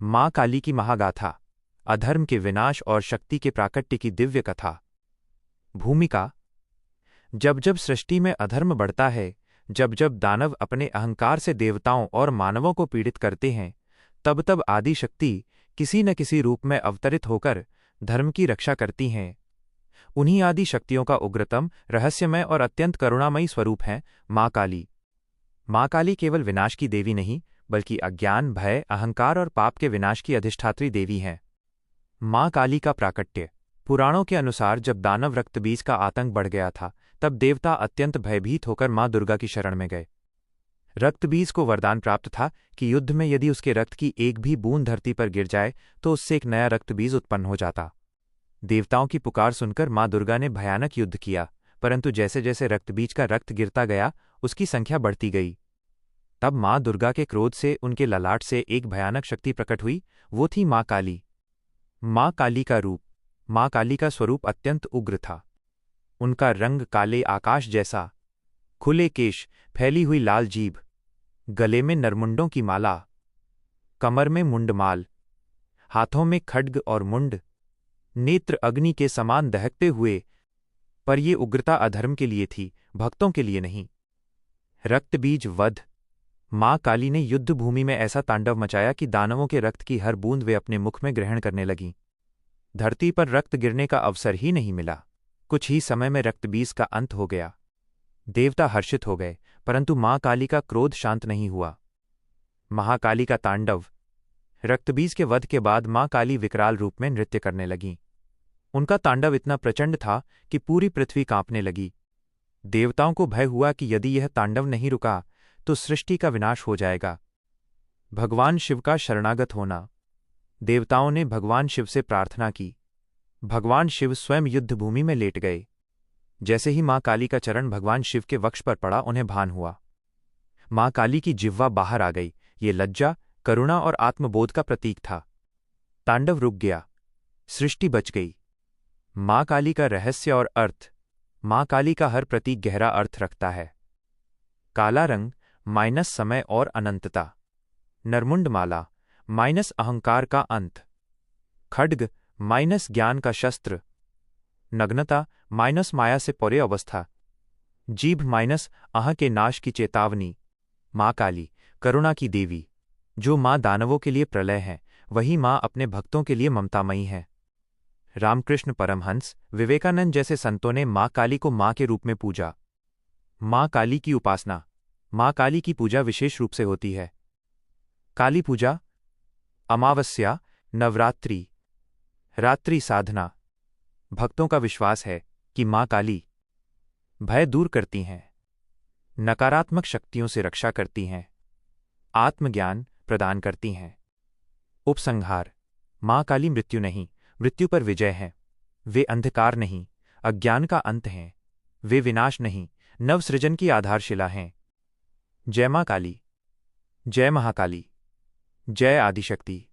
माँ काली की महागाथा, अधर्म के विनाश और शक्ति के प्राकट्य की दिव्य कथा। भूमिका। जब जब सृष्टि में अधर्म बढ़ता है, जब जब दानव अपने अहंकार से देवताओं और मानवों को पीड़ित करते हैं, तब तब आदि शक्ति किसी न किसी रूप में अवतरित होकर धर्म की रक्षा करती हैं। उन्हीं आदि शक्तियों का उग्रतम, रहस्यमय और अत्यंत करुणामयी स्वरूप है माँ काली। माँ काली केवल विनाश की देवी नहीं, बल्कि अज्ञान, भय, अहंकार और पाप के विनाश की अधिष्ठात्री देवी हैं। माँ काली का प्राकट्य। पुराणों के अनुसार जब दानव रक्तबीज का आतंक बढ़ गया था, तब देवता अत्यंत भयभीत होकर माँ दुर्गा की शरण में गए। रक्तबीज को वरदान प्राप्त था कि युद्ध में यदि उसके रक्त की एक भी बूंद धरती पर गिर जाए तो उससे एक नया रक्तबीज उत्पन्न हो जाता। देवताओं की पुकार सुनकर माँ दुर्गा ने भयानक युद्ध किया, परंतु जैसे जैसे रक्तबीज का रक्त गिरता गया, उसकी संख्या बढ़ती गई। तब माँ दुर्गा के क्रोध से उनके ललाट से एक भयानक शक्ति प्रकट हुई, वो थी माँ काली। माँ काली का रूप। माँ काली का स्वरूप अत्यंत उग्र था। उनका रंग काले आकाश जैसा, खुले केश, फैली हुई लाल जीभ, गले में नरमुंडों की माला, कमर में मुंडमाल, हाथों में खड्ग और मुंड, नेत्र अग्नि के समान दहकते हुए। पर ये उग्रता अधर्म के लिए थी, भक्तों के लिए नहीं। रक्तबीज वध। माँ काली ने युद्ध भूमि में ऐसा तांडव मचाया कि दानवों के रक्त की हर बूंद वे अपने मुख में ग्रहण करने लगीं। धरती पर रक्त गिरने का अवसर ही नहीं मिला। कुछ ही समय में रक्तबीज का अंत हो गया। देवता हर्षित हो गए, परंतु माँ काली का क्रोध शांत नहीं हुआ। महाकाली का तांडव। रक्तबीज के वध के बाद माँ काली विकराल रूप में नृत्य करने लगीं। उनका तांडव इतना प्रचंड था कि पूरी पृथ्वी कांपने लगी। देवताओं को भय हुआ कि यदि यह तांडव नहीं रुका तो सृष्टि का विनाश हो जाएगा। भगवान शिव का शरणागत होना। देवताओं ने भगवान शिव से प्रार्थना की। भगवान शिव स्वयं युद्ध भूमि में लेट गए। जैसे ही माँ काली का चरण भगवान शिव के वक्ष पर पड़ा, उन्हें भान हुआ। माँ काली की जिह्वा बाहर आ गई। ये लज्जा, करुणा और आत्मबोध का प्रतीक था। तांडव रुक गया। सृष्टि बच गई। माँ काली का रहस्य और अर्थ। माँ काली का हर प्रतीक गहरा अर्थ रखता है। काला रंग माइनस समय और अनंतता। नरमुंडमाला माइनस अहंकार का अंत। खड्ग माइनस ज्ञान का शस्त्र। नग्नता माइनस माया से परे अवस्था। जीभ माइनस अह के नाश की चेतावनी। माँ काली करुणा की देवी। जो माँ दानवों के लिए प्रलय है, वही माँ अपने भक्तों के लिए ममतामयी है। रामकृष्ण परमहंस, विवेकानंद जैसे संतों ने माँ काली को माँ के रूप में पूजा। माँ काली की उपासना। माँ काली की पूजा विशेष रूप से होती है। काली पूजा, अमावस्या, नवरात्रि, रात्रि साधना। भक्तों का विश्वास है कि माँ काली भय दूर करती हैं, नकारात्मक शक्तियों से रक्षा करती हैं, आत्मज्ञान प्रदान करती हैं। उपसंहार। माँ काली मृत्यु नहीं, मृत्यु पर विजय है। वे अंधकार नहीं, अज्ञान का अंत हैं। वे विनाश नहीं, नवसृजन की आधारशिला हैं। जय माँ काली। जय महाकाली। जय आदिशक्ति।